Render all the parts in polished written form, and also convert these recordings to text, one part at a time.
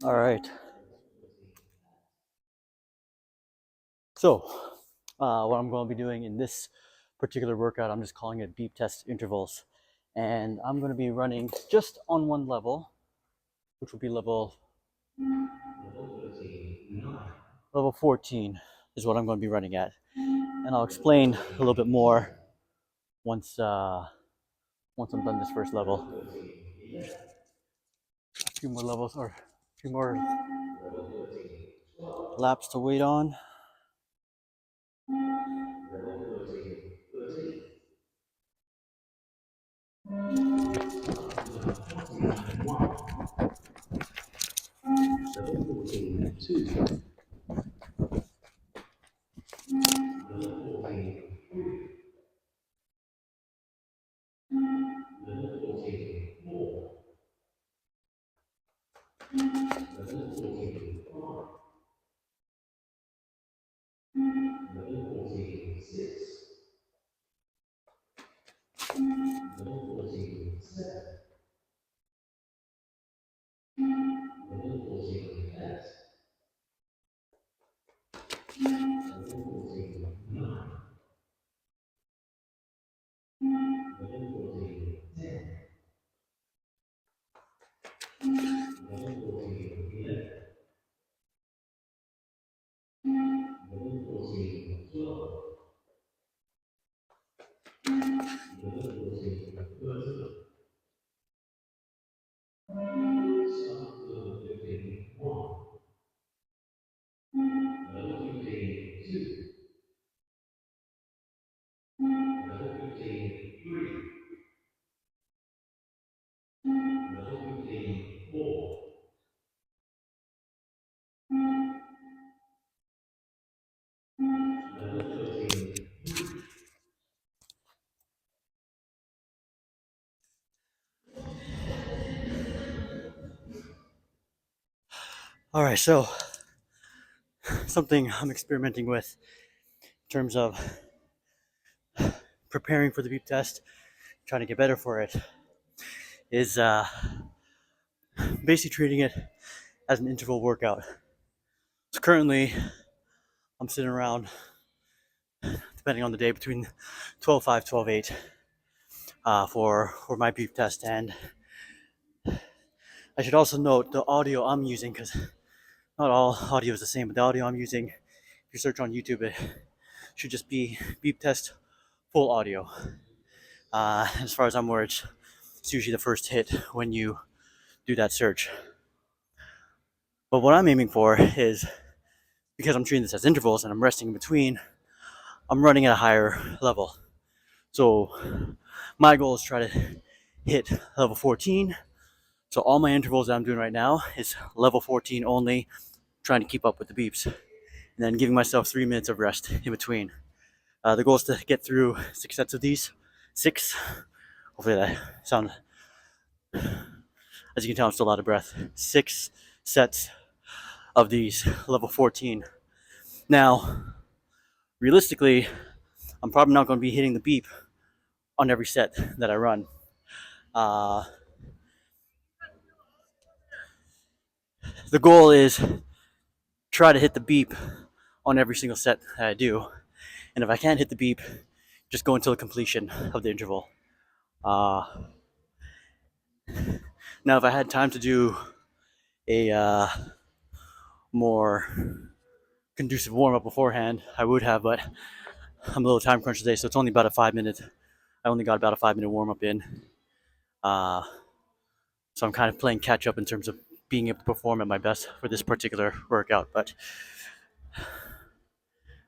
All right. So, what I'm going to be doing in this particular workout, I'm just calling it beep test intervals. And I'm going to be running just on one level, which will be level 14 is what I'm going to be running at. And I'll explain a little bit more once once I'm done this first level. A few more levels or a few more laps to wait on. All right, so something I'm experimenting with in terms of preparing for the beep test, trying to get better for it, is basically treating it as an interval workout. So currently, I'm sitting around, depending on the day, between 12.5, 12.8 for my beep test. And I should also note the audio I'm using, because not all audio is the same, but the audio I'm using, if you search on YouTube, it should just be beep test full audio. As far as I'm aware, it's usually the first hit when you do that search. But what I'm aiming for is, because I'm treating this as intervals and I'm resting in between, I'm running at a higher level. So my goal is to try to hit level 14. So all my intervals that I'm doing right now is level 14 only, trying to keep up with the beeps, and then giving myself 3 minutes of rest in between. The goal is to get through 6 sets of these. 6. Hopefully that sounds. As you can tell, I'm still out of breath. 6 sets of these level 14. Now, realistically, I'm probably not going to be hitting the beep on every set that I run. Uh, the goal is try to hit the beep on every single set that I do, and if I can't hit the beep, just go until the completion of the interval. Uh, Now, if I had time to do a more conducive warm up beforehand, I would have, but I'm a little time crunched today, so it's only about a 5 minute. I only got about a 5 minute warm up in. Uh, so I'm kind of playing catch up in terms of being able to perform at my best for this particular workout. But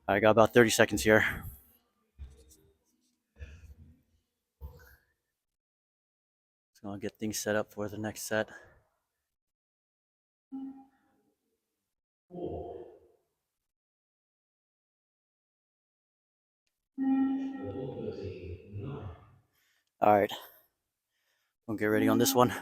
I got about 30 seconds here. So I'll get things set up for the next set. All right, we'll get ready on this one.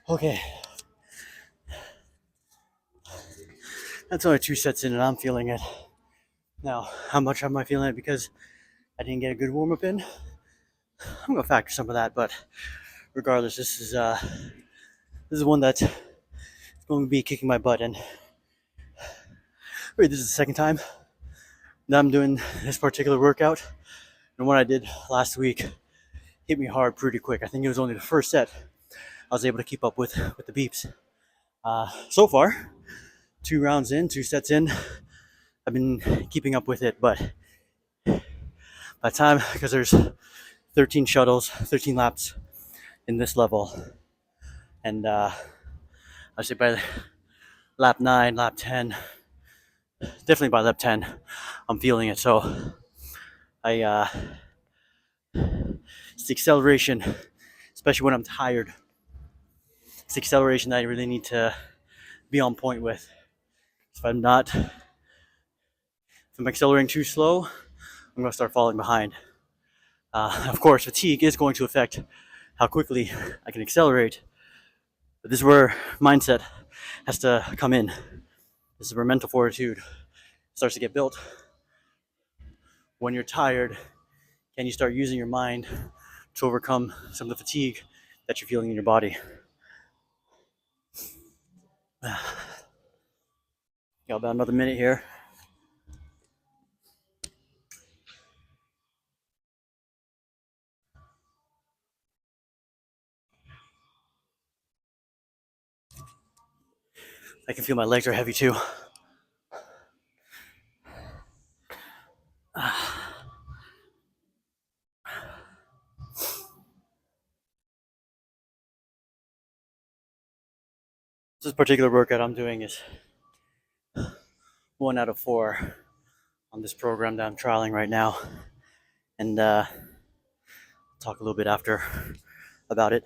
Okay, that's only 2 sets in, and I'm feeling it. Now, how much am I feeling it because I didn't get a good warm up in? I'm gonna factor some of that, but regardless, this is one that's going to be kicking my butt. And wait, this is the second time that I'm doing this particular workout, and what I did last week hit me hard pretty quick. I think it was only the first set I was able to keep up with the beeps. So far, 2 rounds in, 2 sets in, I've been keeping up with it, but by the time, because there's 13 shuttles, 13 laps in this level, and I say by lap 9, lap 10, definitely by lap 10, I'm feeling it. So I it's the acceleration, especially when I'm tired. It's the acceleration that I really need to be on point with. If I'm accelerating too slow, I'm going to start falling behind. Of course, fatigue is going to affect how quickly I can accelerate. But this is where mindset has to come in. This is where mental fortitude starts to get built. When you're tired, can you start using your mind to overcome some of the fatigue that you're feeling in your body? Got about another minute here. I can feel my legs are heavy too. This particular workout I'm doing is 1 out of 4 on this program that I'm trialing right now, and talk a little bit after about it.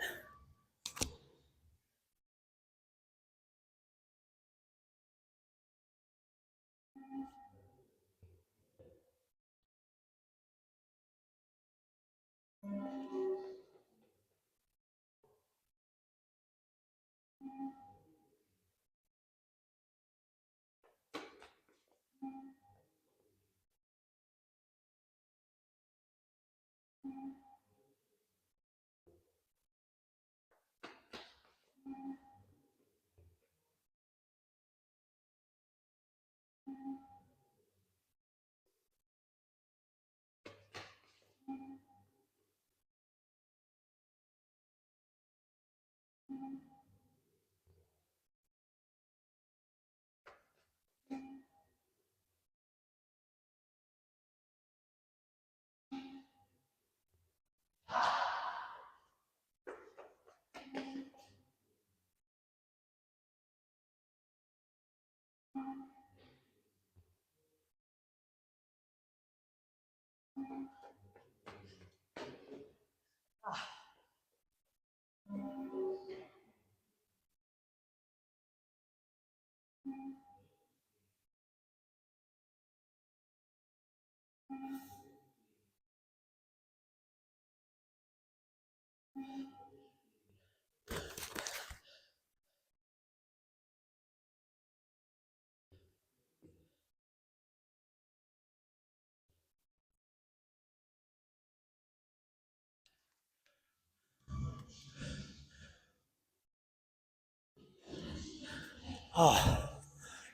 Oh,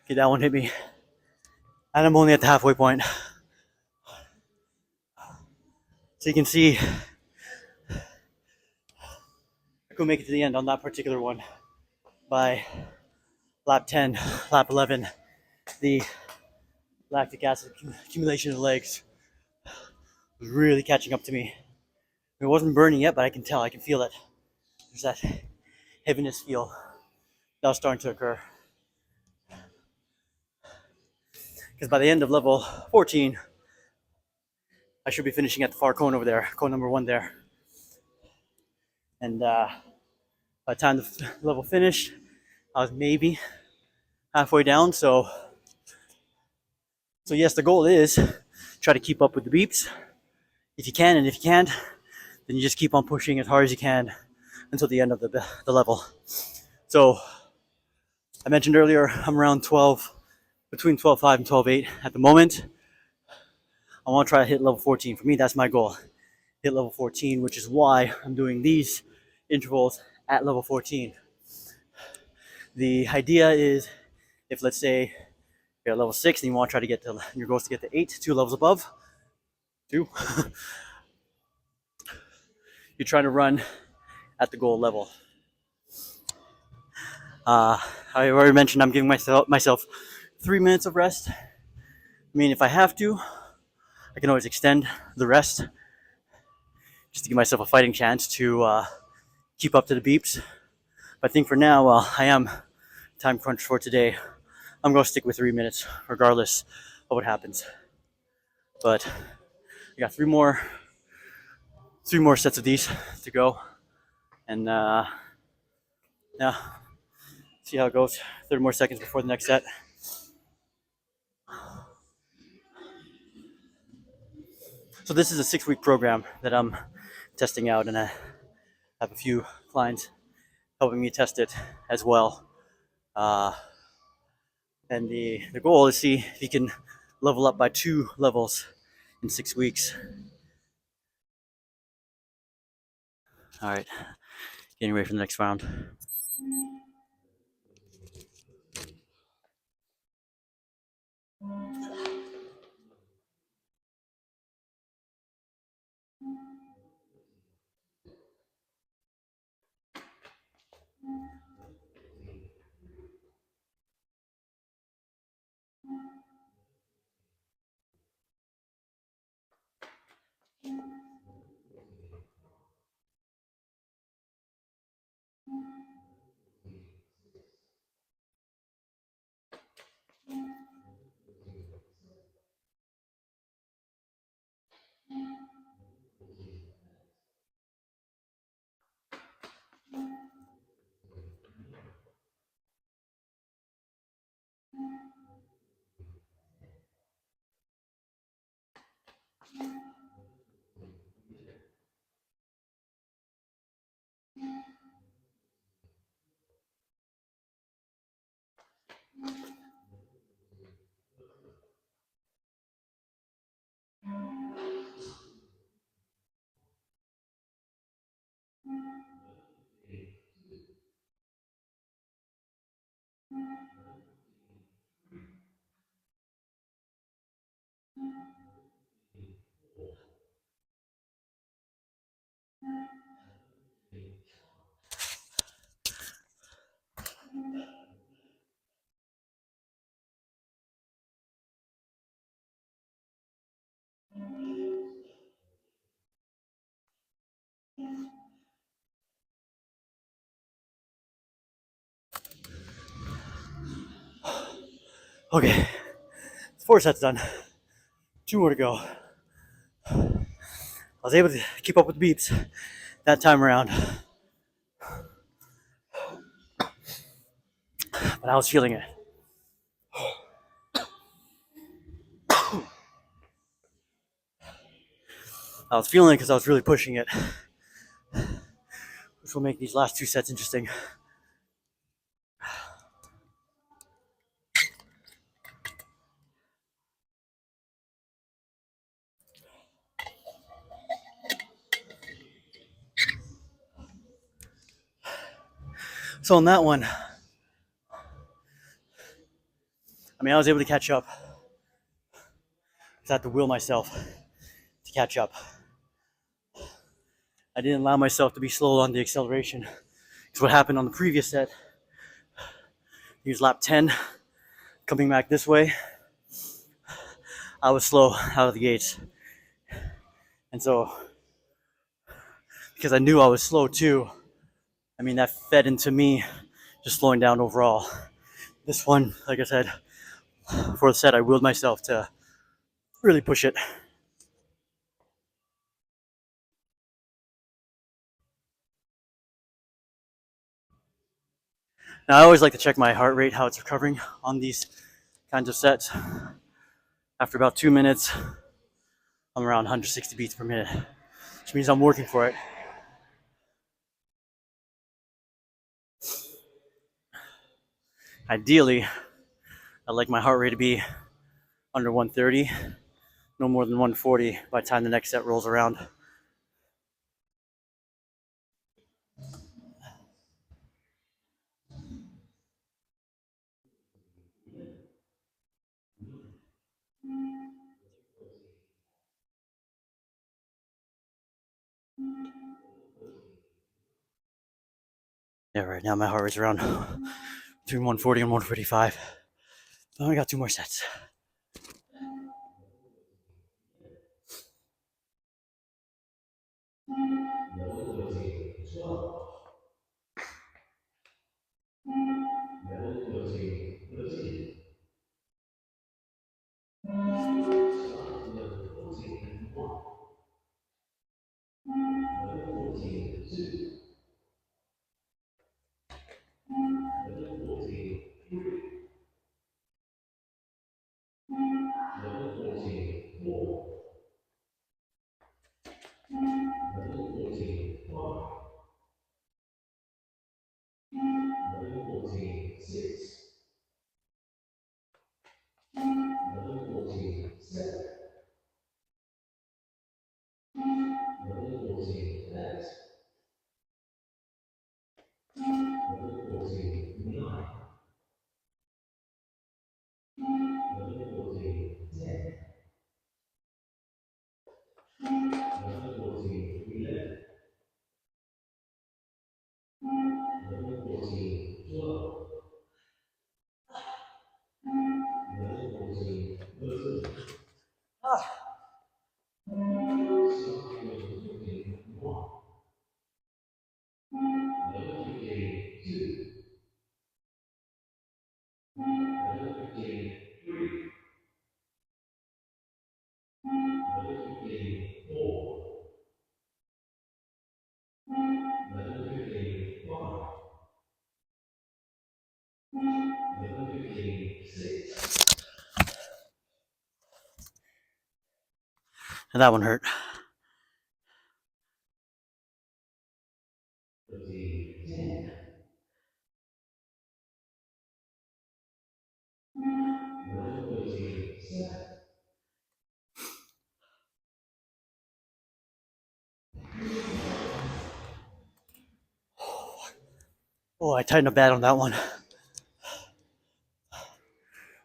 okay, that one hit me, and I'm only at the halfway point. So you can see I could make it to the end on that particular one by lap 10, lap 11, the lactic acid accumulation in the legs was really catching up to me. It wasn't burning yet, but I can tell, I can feel it. There's that heaviness feel that was starting to occur. Because by the end of level 14, I should be finishing at the far cone over there, cone number 1 there. And by the time the level finished, I was maybe halfway down. So yes, the goal is try to keep up with the beeps if you can, and if you can't, then you just keep on pushing as hard as you can until the end of the level. So I mentioned earlier, I'm around 12, between 12.5 and 12.8 at the moment. I want to try to hit level 14. For me, that's my goal. Hit level 14, which is why I'm doing these intervals at level 14. The idea is, if let's say you're at level 6 and you want to try to get to, your goal is to get to 8, 2 levels above, 2, you're trying to run at the goal level. I already mentioned I'm giving myself 3 minutes of rest. I mean, if I have to, I can always extend the rest just to give myself a fighting chance to keep up to the beeps. But I think for now, I am time crunch for today. I'm going to stick with 3 minutes regardless of what happens. But I got three more sets of these to go, and yeah, see how it goes. 30 more seconds before the next set. So this is a 6-week program that I'm testing out, and I have a few clients helping me test it as well. And the goal is to see if you can level up by 2 levels in 6 weeks. All right, getting ready for the next round. Okay, 4 sets done. 2 more to go. I was able to keep up with the beeps that time around, but I was feeling it. I was feeling it because I was really pushing it, which will make these last 2 sets interesting. So on that one, I mean, I was able to catch up. I had to will myself to catch up. I didn't allow myself to be slow on the acceleration. Because what happened on the previous set, use lap 10. Coming back this way, I was slow out of the gates. And so, because I knew I was slow too, I mean, that fed into me just slowing down overall. This one, like I said, for the set, I willed myself to really push it. Now, I always like to check my heart rate, how it's recovering on these kinds of sets. After about 2 minutes, I'm around 160 beats per minute, which means I'm working for it. Ideally, I'd like my heart rate to be under 130, no more than 140 by the time the next set rolls around. Yeah, right now my heart rate's around between 140 and 145. I only got 2 more sets. And that one hurt. Oh, I tightened up bad on that one.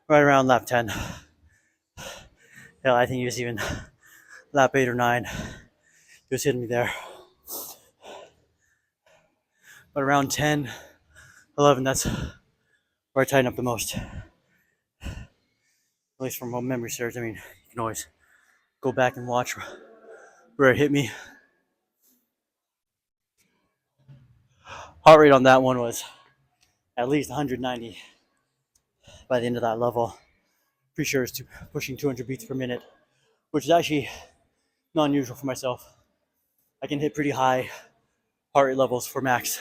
Right around lap 10. Yeah, I think he was even lap 8 or 9. He was hitting me there. But around 10, 11, that's where I tighten up the most. At least from what memory serves. I mean, you can always go back and watch where it hit me. Heart rate on that one was at least 190 by the end of that level. Pretty sure it's pushing 200 beats per minute, which is actually not unusual for myself. I can hit pretty high heart rate levels for max.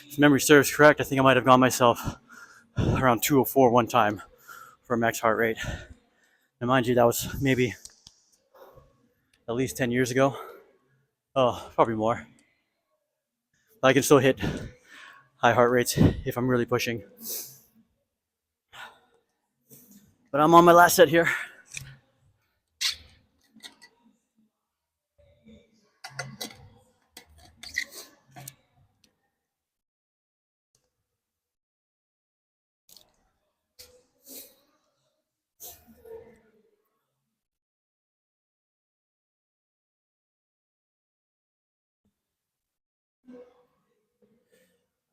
If memory serves correct, I think I might have gone myself around 204 one time for a max heart rate. And mind you, that was maybe at least 10 years ago. Oh, probably more. But I can still hit high heart rates if I'm really pushing. But I'm on my last set here.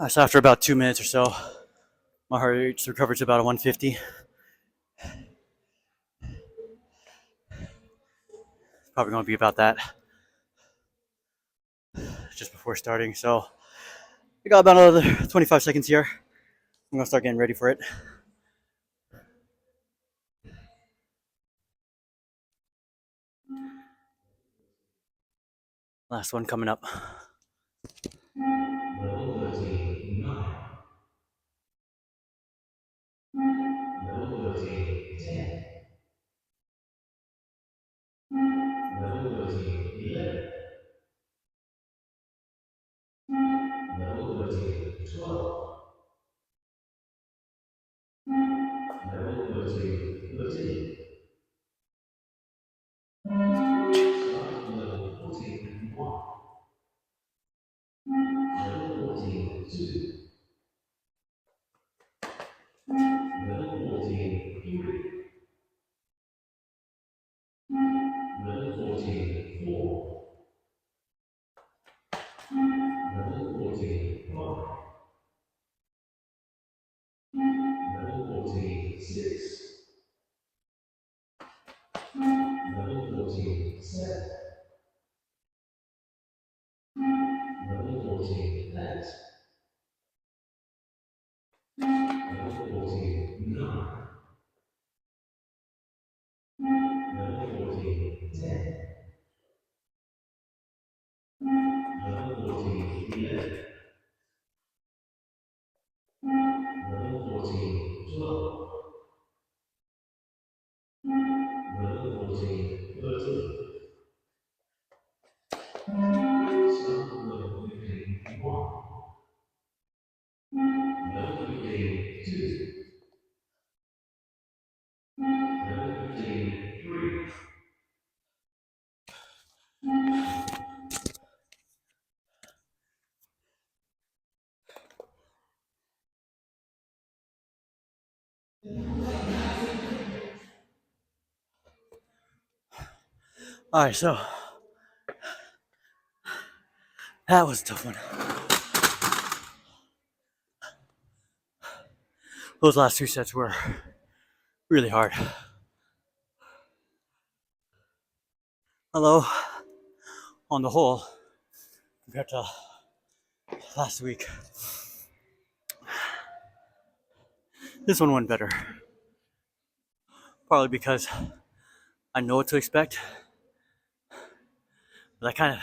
So after about 2 minutes or so, my heart rate recovered to about a 150. Probably going to be about that just before starting. So we got about another 25 seconds here. I'm going to start getting ready for it. Last one coming up. Level 13, 9. Level 13, 10. Level 13, 11. Level 13, 12. Level 13, 13. Start level 14, 1. Level 14, 2. Level 14, 3. Level 14, 4. Level 14, 5. Level 14, 6. Level 14, 7. Level 14, 8. Level 14, 9. Level 14, 10. Level 14, 11. Level 14, 12. Level 14, 13. Start level 15, 1. Level 15, 2. Level 15, 3. All right, so that was a tough one. Those last two sets were really hard. Although, on the whole, compared to last week, this one went better. Probably because I know what to expect. But I kind of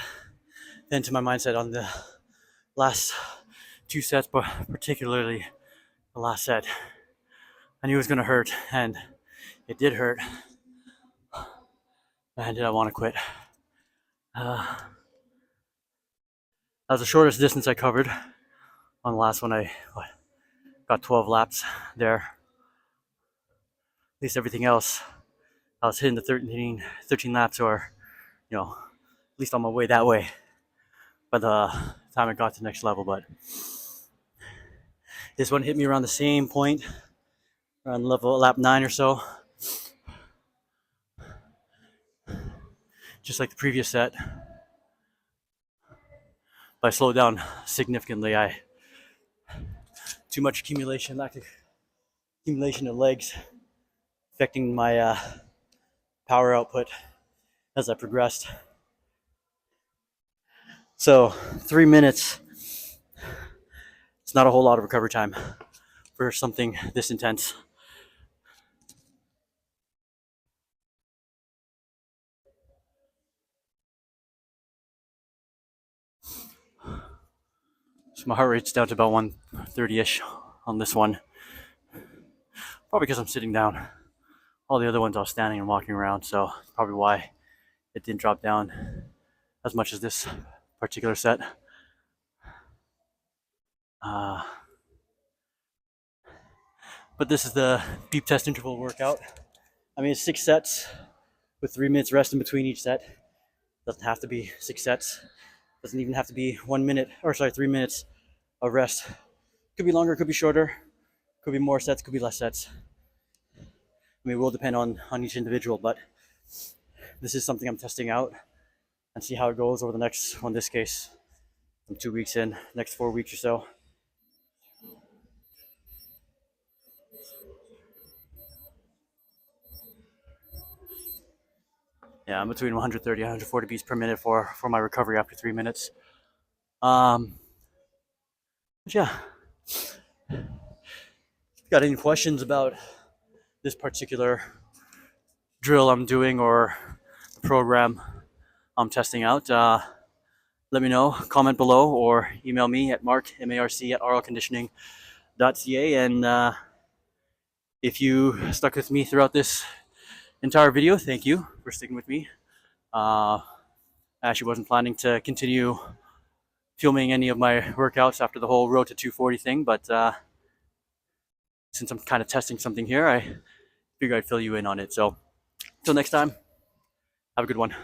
went into my mindset on the last two sets, but particularly the last set. I knew it was going to hurt, and it did hurt. And did I want to quit? That was the shortest distance I covered. On the last one, I got 12 laps there. At least everything else, I was hitting the 13 laps, or, at least on my way that way by the time I got to the next level. But this one hit me around the same point, around lap 9 or so. Just like the previous set. But I slowed down significantly. Too much accumulation of legs, affecting my power output as I progressed. So 3 minutes, it's not a whole lot of recovery time for something this intense. So my heart rate's down to about 130-ish on this one. Probably because I'm sitting down. All the other ones I was standing and walking around, so probably why it didn't drop down as much as this particular set. But this is the deep test interval workout. I mean, it's 6 sets with 3 minutes rest in between each set. Doesn't have to be 6 sets. Doesn't even have to be 3 minutes of rest. Could be longer, could be shorter, could be more sets, could be less sets. I mean, it will depend on each individual, but this is something I'm testing out and see how it goes over the next, in this case, I'm 2 weeks in, next 4 weeks or so. Yeah, I'm between 130 and 140 beats per minute for my recovery after 3 minutes. Um, but yeah, got any questions about this particular drill I'm doing or the program I'm testing out? Let me know, comment below, or email me at mark@rlconditioning.ca. And if you stuck with me throughout this entire video, thank you for sticking with me. I actually wasn't planning to continue filming any of my workouts after the whole road to 240 thing, but since I'm kind of testing something here, I figured I'd fill you in on it. So, until next time, have a good one.